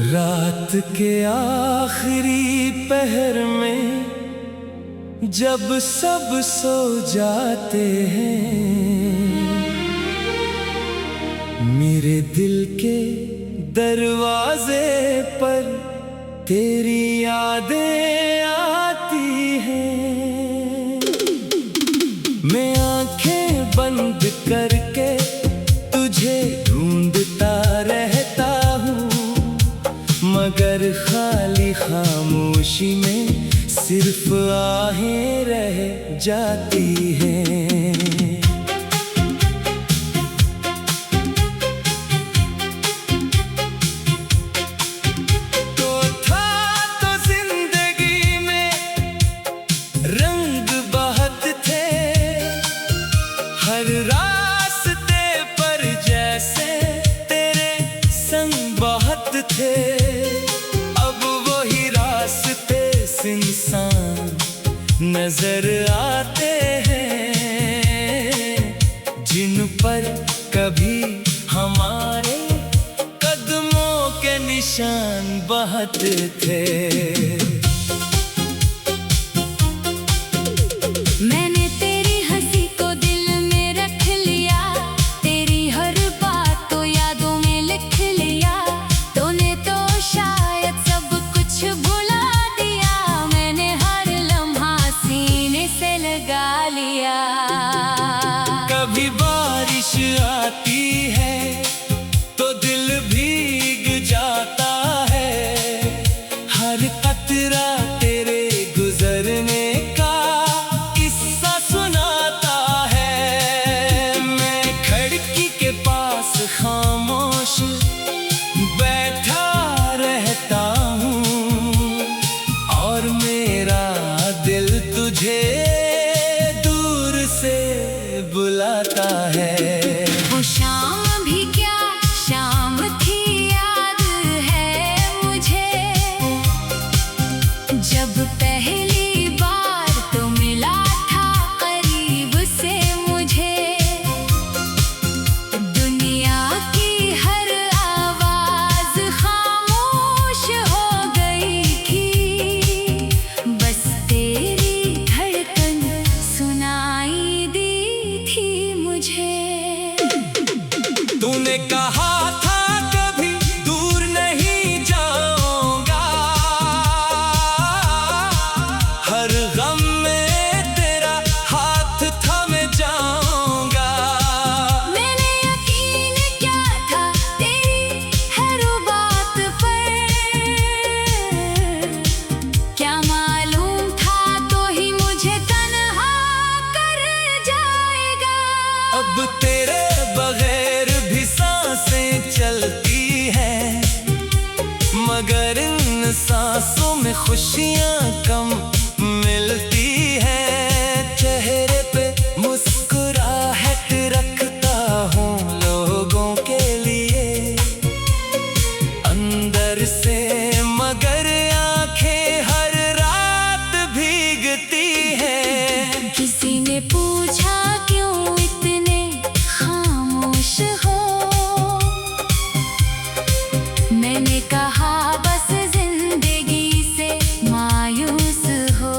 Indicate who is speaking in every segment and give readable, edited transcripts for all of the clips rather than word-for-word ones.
Speaker 1: रात के आखिरी पहर में जब सब सो जाते हैं, मेरे दिल के दरवाजे पर तेरी यादें आती हैं। मैं आंखें बंद करके तुझे ढूंढता रहता हूँ, मगर खाली खामोशी में सिर्फ आहें रह जाती हैं। तो था तो जिंदगी में रंग बहुत थे, हर रास्ते पर जैसे तेरे संग बहुत थे। अब वही रास्ते इंसान नजर आते हैं, जिन पर कभी हमारे कदमों के निशान बहुत थे।
Speaker 2: मैंने तेरी हंसी को दिल में रख लिया, तेरी हर बात को यादों में लिख लिया। तूने तो शायद सब कुछ भुला दिया, मैंने हर लम्हा सीने से लगा लिया।
Speaker 1: कभी बारिश आती है तो दिल भीग जाता है, हर कतरा तेरे गुजरने का किस्सा सुनाता है। मैं खिड़की के पास खामोश बैठा रहता हूँ, और मेरा दिल तुझे दूर से बुलाता है।
Speaker 2: वो शाम भी क्या शाम थी, याद है मुझे, जब पहली बार तो मिला था करीब से मुझे। दुनिया की हर आवाज खामोश हो गई थी, बस तेरी धड़कन सुनाई दी थी मुझे।
Speaker 1: तूने कहा था कभी दूर नहीं जाऊंगा, हर गम में तेरा हाथ थामे जाऊंगा।
Speaker 2: मैंने यकीन किया था तेरी हर बात पर, क्या मालूम था तो ही मुझे तन्हा कर जाएगा।
Speaker 1: अब तेरे बगैर भी सांसें चलती हैं, मगर इन सांसों में खुशियां कम मिलती हैं। चेहरे पे मुस्कुराहट रखता हूँ लोगों के लिए अंदर से, मगर आंखें हर रात भीगती हैं।
Speaker 2: किसी ने पूछा क्यों इतने खामोश हो, मैंने कहा बस जिंदगी से मायूस हो।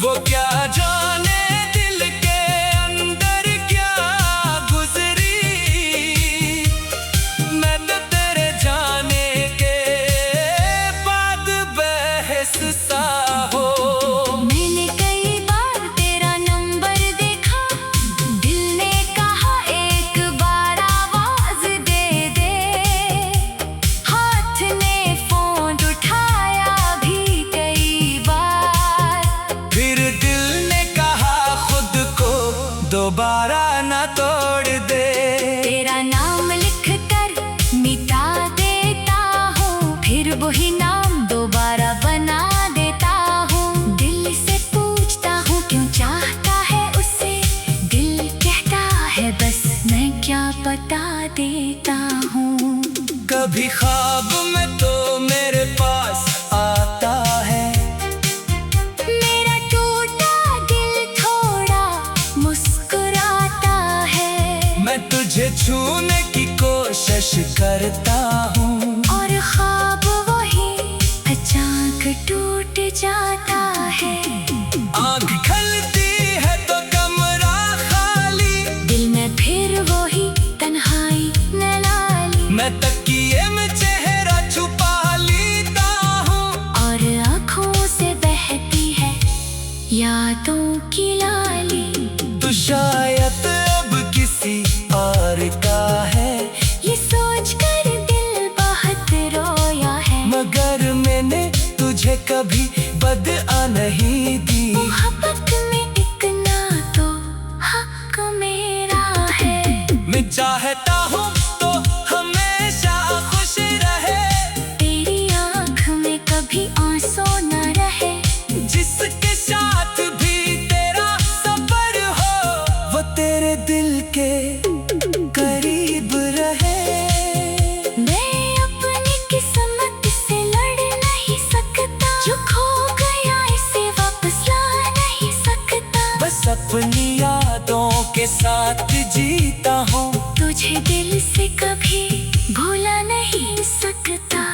Speaker 1: वो क्या जाने दिल के अंदर क्या गुजरी, मैं तो तेरे जाने के बाद बहस सा हो।
Speaker 2: मैंने कई बार तेरा नंबर देखा, दिल ने कहा एक बार आवाज दे दे। हाथ ने फोन उठाया भी कई बार,
Speaker 1: फिर दिल ने कहा खुद को दोबारा ना तोड़ दे।
Speaker 2: तेरा नाम लिख कर मिटा देता हूँ, फिर वही नाम दोबारा बना देता हूँ। दिल से पूछता हूँ क्यों चाहता है उसे, दिल कहता है बस मैं क्या बता देता हूँ।
Speaker 1: कभी ख्वाब में तो मेरे पास आता है,
Speaker 2: मेरा टूटा दिल थोड़ा मुस्कुराता है।
Speaker 1: मैं तुझे छूने की कोशिश करता हूँ,
Speaker 2: और ख्वाब जाता है।
Speaker 1: आँख खलती है तो कमरा खाली,
Speaker 2: दिल में फिर वही तन्हाई न लाली।
Speaker 1: मैं तकिए में चेहरा छुपा लेता हूँ,
Speaker 2: और आँखों से बहती है यादों की लाली।
Speaker 1: तो शायद अब किसी और का है,
Speaker 2: ये सोच कर दिल बहुत रोया है।
Speaker 1: मगर मैंने तुझे कभी बदआ नहीं दी।
Speaker 2: मोहब्बत में एक ना तो हक मेरा है।
Speaker 1: मैं चाहता हूँ तो हमेशा खुश रहे,
Speaker 2: तेरी आँख में कभी आंसू न रहे।
Speaker 1: जिसके साथ भी तेरा सफर हो, वो तेरे दिल के करीब रहे।
Speaker 2: मैं अपनी किस्मत से लड़ नहीं सकता, जो खो गया इसे वापस ला नहीं सकता।
Speaker 1: बस अपनी यादों के साथ जीता हूँ,
Speaker 2: तुझे दिल से कभी भूला नहीं सकता।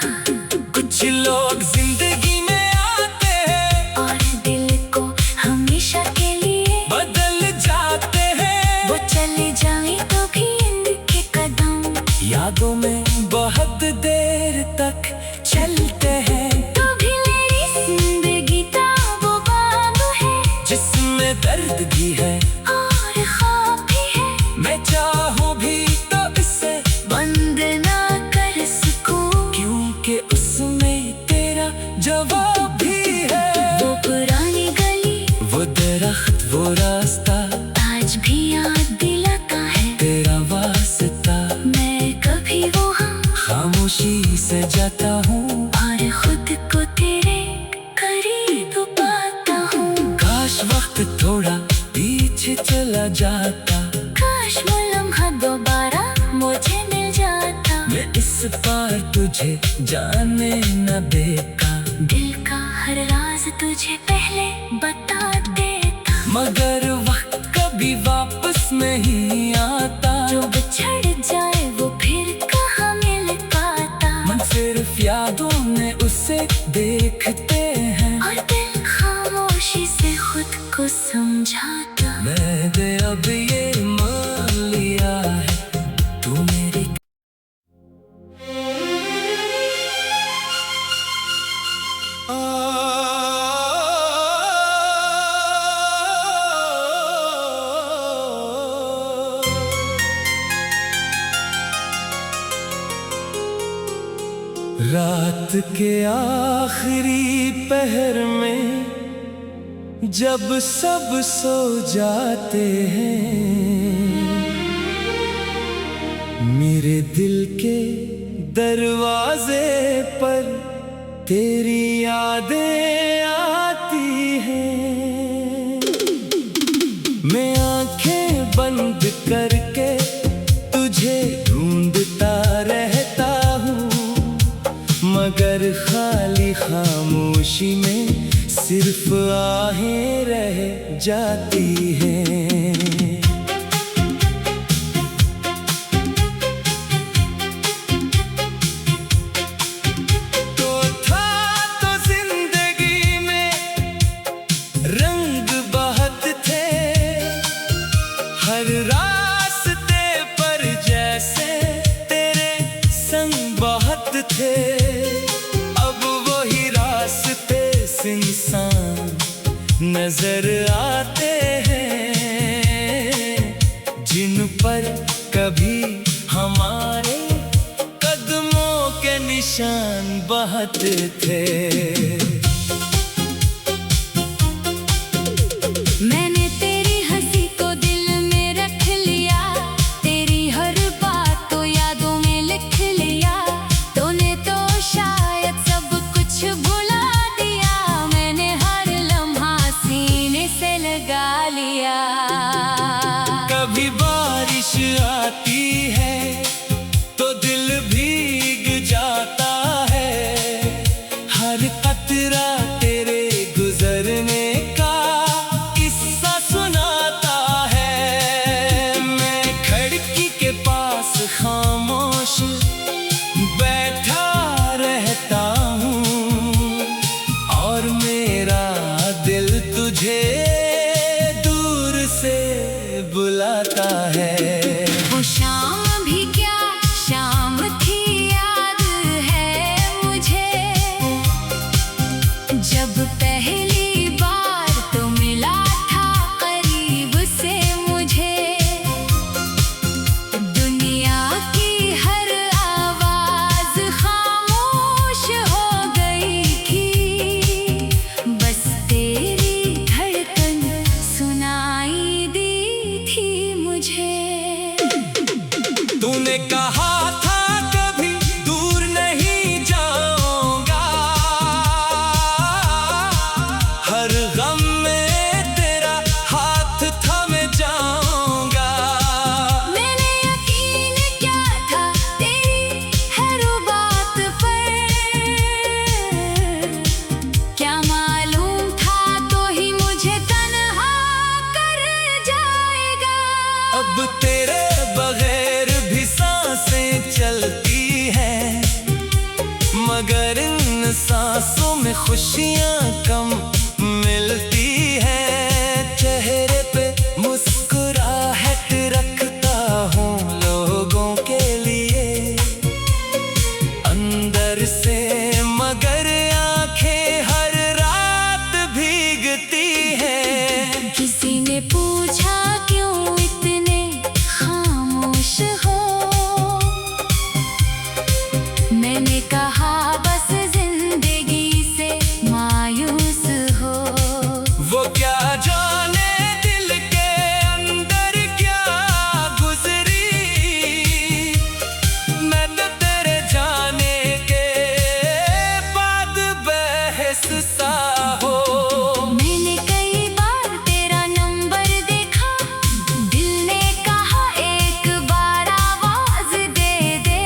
Speaker 1: कुछ लोग जिंदगी में आते हैं
Speaker 2: और दिल को हमेशा के लिए
Speaker 1: बदल जाते हैं।
Speaker 2: वो चले जाए तो भी इनके कदम
Speaker 1: यादों में बहुत देर तक चलते हैं,
Speaker 2: तो भी मेरी जिंदगी का वो बाब है,
Speaker 1: जिसमें दर्द भी है
Speaker 2: और ख्वाब भी है।
Speaker 1: मैं चाहूँ भी तो इसे
Speaker 2: बंद ना कर सकूं,
Speaker 1: क्योंकि उसमें तेरा जवाब भी है।
Speaker 2: वो पुरानी गली,
Speaker 1: वो दरख्त, वो रास्ता,
Speaker 2: आज भी याद दिलाता है
Speaker 1: तेरा वास्ता।
Speaker 2: मैं कभी वहाँ
Speaker 1: खामोशी से जाता हूँ,
Speaker 2: और खुद को तेरे करीब पाता हूँ।
Speaker 1: काश वक्त थोड़ा पीछे चला जाता,
Speaker 2: काश वो लम्हा दोबारा मुझे मिल जाता।
Speaker 1: मैं इस बार तुझे जाने न देता,
Speaker 2: दिल का हर राज तुझे पहले बता देता।
Speaker 1: मगर वक्त कभी वापस नहीं आता।
Speaker 2: जो बिछड़ जाए वो फिर कहाँ मिल पाता।
Speaker 1: मन सिर्फ यादों में उसे देखते हैं,
Speaker 2: और दिल खामोशी से खुद को समझाता।
Speaker 1: मैंने अब ये मान लिया है, तू मेरी रात के आखिरी पहर में जब सब सो जाते हैं, मेरे दिल के दरवाजे पर तेरी यादें आती हैं। मैं आंखें बंद करके तुझे ढूंढता रहता हूँ, मगर खाली खामोशी में सिर्फ आहें रह जाती हैं। तो था तो जिंदगी में रंग बहुत थे, हर रास्ते पर जैसे तेरे संग बहुत थे। अब वही रास्ते इंसान नजर आते हैं, जिन पर कभी हमारे कदमों के निशान बहुत थे।
Speaker 2: मैंने तेरी हंसी को दिल में रख लिया, तेरी हर बात तो यादों में लिख लिया। तूने तो शायद सब कुछ भुला दिया, मैंने हर लम्हा सीने से लगा लिया।
Speaker 1: कभी बारिश आती है तो दिल भीग जाता है, हर कतरा तेरे गुजरने का किस्सा सुनाता है। मैं खिड़की के पास खामोश बैठा रहता हूँ, और मेरे चलती है, मगर इन सांसों में खुशियाँ कम मिलती है। चेहरे पे मुस्कुराहट रखता हूँ लोगों के लिए अंदर से, मगर आंखें हर रात भीगती है।
Speaker 2: किसी ने पूछा क्यों इतने खामोश हो, मैंने कहा बस जिंदगी से मायूस हो।
Speaker 1: वो क्या जाने दिल के अंदर क्या गुजरी, मैं तो तेरे जाने के बाद बहस सा हो।
Speaker 2: मैंने कई बार तेरा नंबर देखा, दिल ने कहा एक बार आवाज दे दे।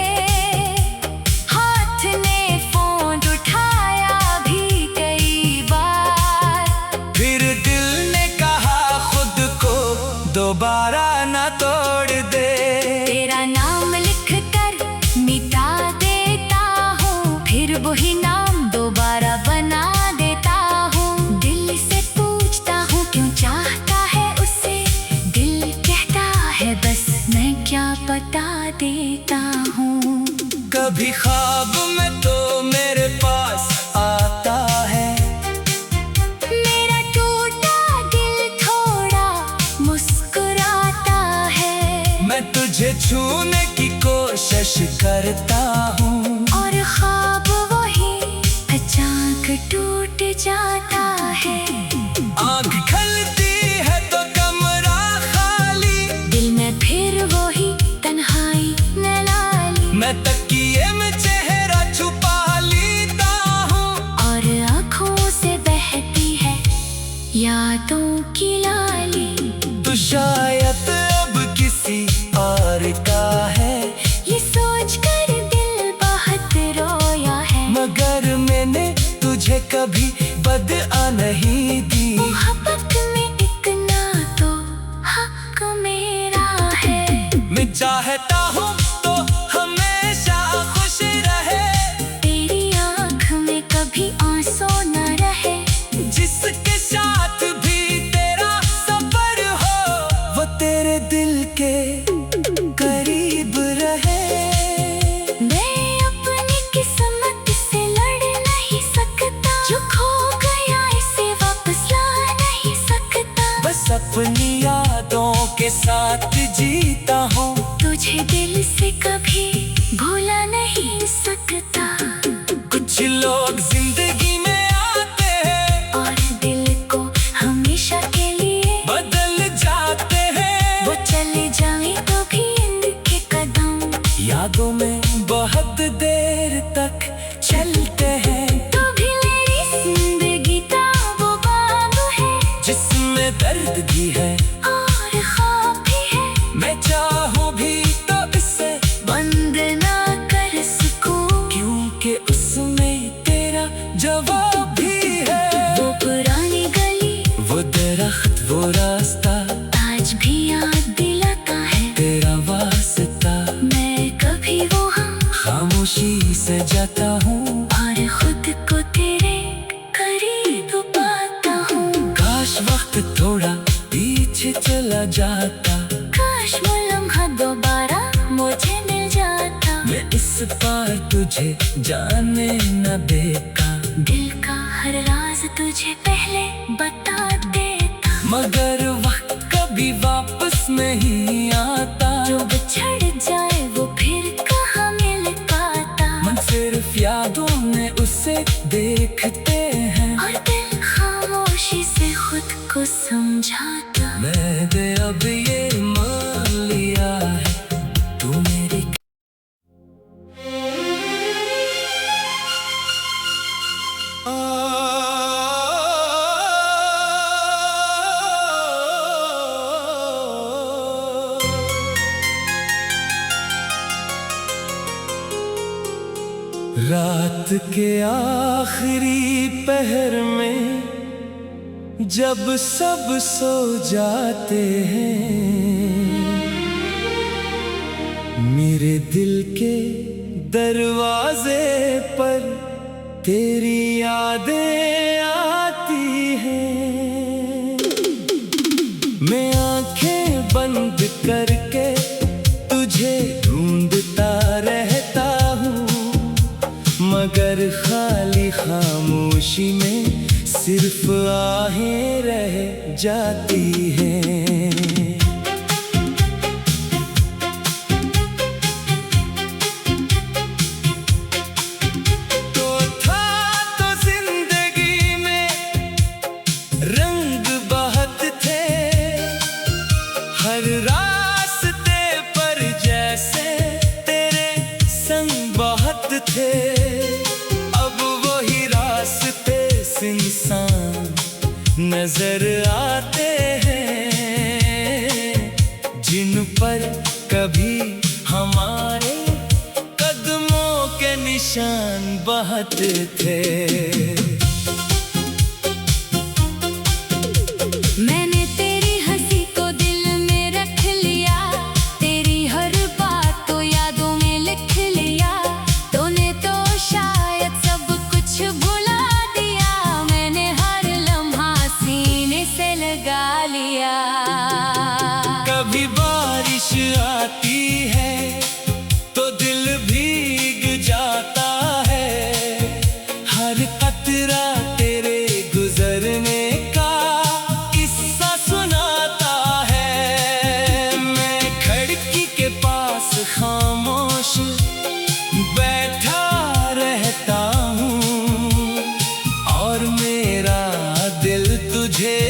Speaker 2: हाथ ने फोन उठाया भी कई बार,
Speaker 1: फिर दिल ने कहा खुद को दोबारा ना तोड़ दे।
Speaker 2: तेरा नाम लिख कर मिटा देता हूँ, फिर वही नाम दोबारा बना देता हूँ। दिल से पूछता हूँ क्यों चाहता है उसे, दिल कहता है बस मैं क्या बता देता हूँ।
Speaker 1: कभी ख्वाब में तो मेरे पास आता है,
Speaker 2: मेरा टूटा दिल थोड़ा मुस्कुराता है,
Speaker 1: मैं तुझे छूने की कोशिश करता हूँ,
Speaker 2: और ख्वाब वही अचानक टूट जाता है।
Speaker 1: आँख खलती है तो कमरा खाली,
Speaker 2: दिल में फिर वही तन्हाई नलाली,
Speaker 1: मैं तकिए में चेहरा छुपा लेता हूँ,
Speaker 2: और आँखों से बहती है यादों की लाली।
Speaker 1: तो शायद अब किसी और का है,
Speaker 2: ये सोच कर दिल बहुत रोया है,
Speaker 1: मगर मैंने तुझे कभी बदआ नहीं दी।
Speaker 2: मोहब्बत में एक ना तो हक मेरा है।
Speaker 1: मैं चाहता हूँ तो हमेशा खुश रहे,
Speaker 2: तेरी आँख में कभी आंसू न रहे,
Speaker 1: जिसके साथ भी तेरा सफर हो वो तेरे दिल के करीब रहे।
Speaker 2: मैं अपनी किस्मत से लड़ नहीं सकता, जो खो गया इसे वापस ला नहीं सकता।
Speaker 1: बस अपनी यादों के साथ जीता हूँ,
Speaker 2: तुझे दिल से कभी भूला नहीं सकता।
Speaker 1: कुछ लोग जिंदगी में आते हैं
Speaker 2: और दिल को हमेशा के लिए
Speaker 1: बदल जाते हैं,
Speaker 2: वो चले जाए तो भी इनके कदम
Speaker 1: यादों में बहुत देर तक चलते हैं।
Speaker 2: तो भी मेरी जिंदगी का वो बाब है,
Speaker 1: जिसमें दर्द भी है
Speaker 2: और ख्वाब भी है,
Speaker 1: मैं चाहूँ भी तो इसे
Speaker 2: बंद ना कर सकूं,
Speaker 1: क्योंकि उसमें तेरा जवाब भी है।
Speaker 2: वो पुरानी गली,
Speaker 1: वो दरख्त, वो रास्ता,
Speaker 2: आज भी याद दिलाता है
Speaker 1: तेरा वास्ता,
Speaker 2: मैं कभी वहाँ
Speaker 1: खामोशी से जाता हूँ,
Speaker 2: और खुद को तेरे करीब पाता हूँ।
Speaker 1: काश वक्त थोड़ा पीछे चला जाता,
Speaker 2: काश वो लम्हा दोबारा मुझे मिल जाता,
Speaker 1: मैं इस पार तुझे जाने न देता,
Speaker 2: दिल का हर राज तुझे पहले बता देता।
Speaker 1: मगर वक्त कभी वापस नहीं आता,
Speaker 2: जो बिछड़ जाए वो फिर कहाँ मिल पाता,
Speaker 1: मन सिर्फ यादों में उसे देखते हैं,
Speaker 2: और दिल खामोशी से खुद को समझाता।
Speaker 1: मैंने अब ये मान लिया है तू मेरी। रात के आखिरी पहर में जब सब सो जाते हैं, मेरे मेरे दिल के दरवाजे पर तेरी यादें आती हैं। मैं आंखें बंद करके तुझे ढूंढता रहता हूँ, मगर खाली खामोशी में सिर्फ आहें रह जाती हैं। हर रास्ते पर जैसे तेरे संग बहुत थे, अब वही रास्ते सुनसान नजर आते हैं, जिन पर कभी हमारे कदमों के निशान बहुत थे। कभी बारिश आती है तो दिल भीग जाता है, हर कतरा तेरे गुजरने का किस्सा सुनाता है। मैं खिड़की के पास खामोश बैठा रहता हूँ और मेरा दिल तुझे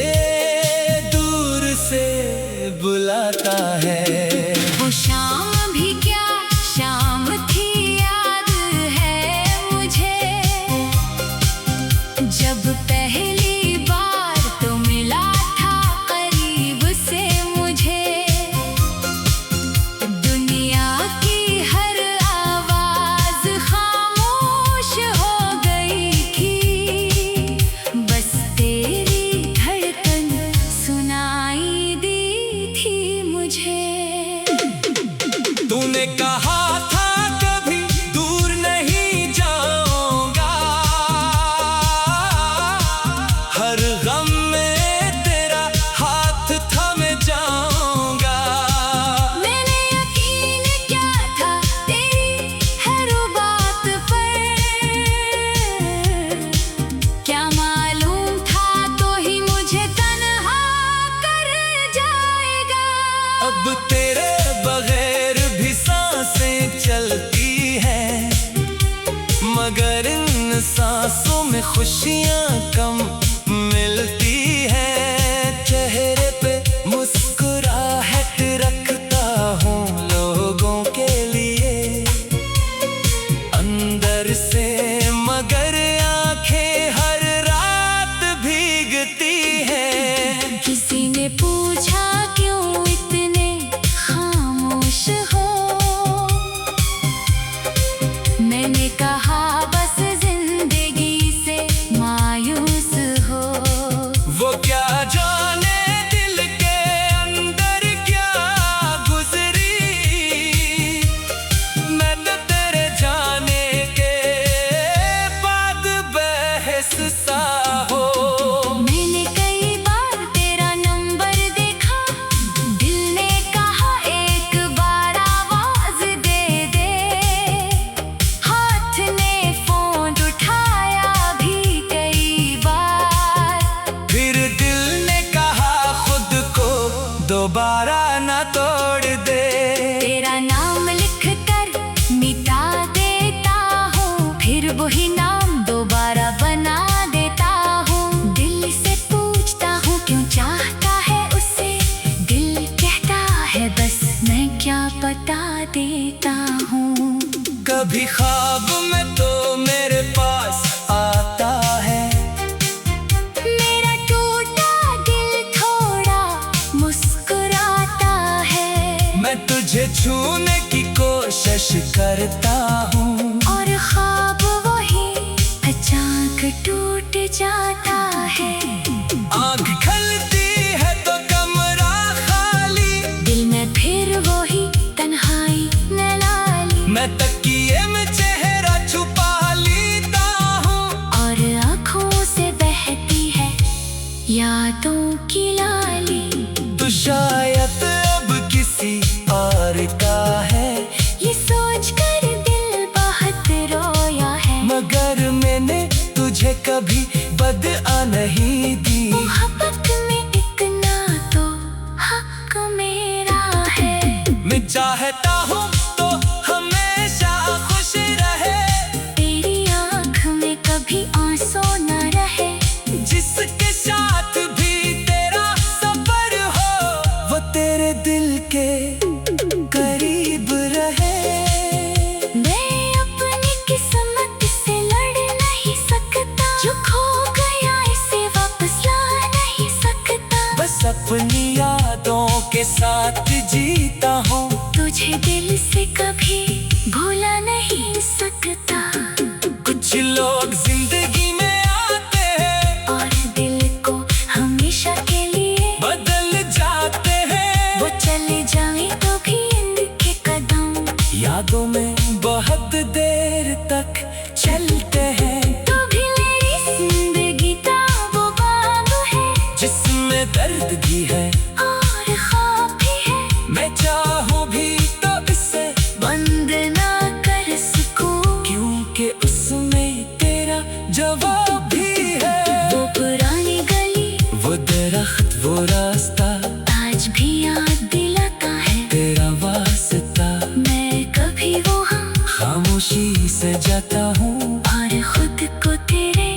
Speaker 1: बुलाता है।
Speaker 2: वो शाम भी क्या शाम थी, याद है मुझे, जब पहली बार तो मिला था करीब से मुझे। दुनिया की हर आवाज खामोश हो गई थी, बस तेरी धड़कन सुनाई दी मुझे।
Speaker 1: तूने कहा था कभी दूर नहीं जाऊंगा, हर गम में तेरा हाथ थामे जाऊंगा।
Speaker 2: मैंने यकीन किया था तेरी हर बात पर, क्या मालूम था तो ही मुझे तन्हा कर जाएगा।
Speaker 1: अब तेरे बगैर भी सांसें चलती हैं, मगर इन सांसों में खुशियां कम मिलती हैं। चेहरे पे मुस्कुराहट रखता हूँ लोगों के लिए अंदर से, मगर आंखें हर रात भीगती हैं।
Speaker 2: किसी ने पूछा क्यों इतने खामोश हो, मैंने कहा बस जिंदगी से मायूस हो।
Speaker 1: वो क्या जाने दिल के अंदर क्या गुजरी, मैं तो तेरे जाने के बाद बहस सा हो।
Speaker 2: मैंने कई बार तेरा नंबर देखा, दिल ने कहा एक बार आवाज दे दे, हाथ ने फोन उठाया भी कई बार,
Speaker 1: फिर दिल ने कहा खुद को दोबारा ना तोड़ दे।
Speaker 2: तेरा नाम लिख कर मिटा देता हूँ, फिर वही नाम दोबारा बना देता हूँ। दिल से पूछता हूँ क्यों चाहता है उसे, दिल कहता है बस मैं क्या बता देता हूँ।
Speaker 1: कभी ख्वाब में तो मेरे पास आता है,
Speaker 2: मेरा टूटा दिल थोड़ा मुस्कुराता है,
Speaker 1: मैं तुझे छूने की कोशिश करता हूँ
Speaker 2: और ख्वाब वही अचानक टूट जाता है।
Speaker 1: आँख खलती है तो कमरा खाली,
Speaker 2: दिल में फिर वही तन्हाई न ला
Speaker 1: ये मैं चेहरा छुपा लेता हूँ,
Speaker 2: और आँखों से बहती है यादों की लाली।
Speaker 1: तो शायद अब किसी और का है,
Speaker 2: ये सोच कर दिल बहुत रोया है।
Speaker 1: मगर मैंने तुझे कभी बदआ नहीं दी।
Speaker 2: मोहब्बत में इतना तो हक मेरा है।
Speaker 1: मैं चाहता हूँ तो हमेशा खुश रहे,
Speaker 2: तेरी आँख में कभी आंसू न रहे।
Speaker 1: जिसके साथ भी तेरा सफर हो, वो तेरे दिल के करीब रहे।
Speaker 2: मैं अपनी किस्मत से लड़ नहीं सकता, जो खो गया इसे वापस ला नहीं सकता।
Speaker 1: बस अपनी यादों के साथ जीता हूँ,
Speaker 2: तुझे दिल से कभी भूला नहीं सकता।
Speaker 1: कुछ लोग जिंदगी में आते हैं
Speaker 2: और दिल को हमेशा के लिए
Speaker 1: बदल जाते हैं।
Speaker 2: वो चले जाए तो भी इनके कदम
Speaker 1: यादों में बहुत देर तक चलते हैं,
Speaker 2: तो भी मेरी जिंदगी का वो बाग है,
Speaker 1: जिसमें दर्द भी है
Speaker 2: और ख्वाब भी है।
Speaker 1: मैं चाहूँ भी तो इसे
Speaker 2: बंद ना कर सकूं,
Speaker 1: क्योंकि उसमें तेरा जवाब भी है।
Speaker 2: वो पुरानी गली,
Speaker 1: वो दरख्त, वो रास्ता,
Speaker 2: आज भी याद दिलाता है
Speaker 1: तेरा वास्ता।
Speaker 2: मैं कभी वहाँ
Speaker 1: खामोशी से जाता हूँ,
Speaker 2: और खुद को तेरे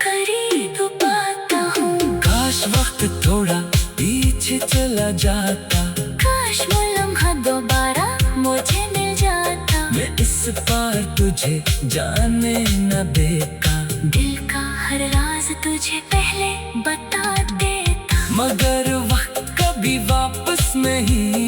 Speaker 2: करीब पाता हूँ।
Speaker 1: काश वक्त थोड़ा पीछे चला जाता,
Speaker 2: काश वो लम्हा दोबारा मुझे मिल जाता।
Speaker 1: मैं इस पार तुझे जाने न देता।
Speaker 2: दिल का हर राज तुझे पहले बता देता।
Speaker 1: मगर वक्त कभी वापस नहीं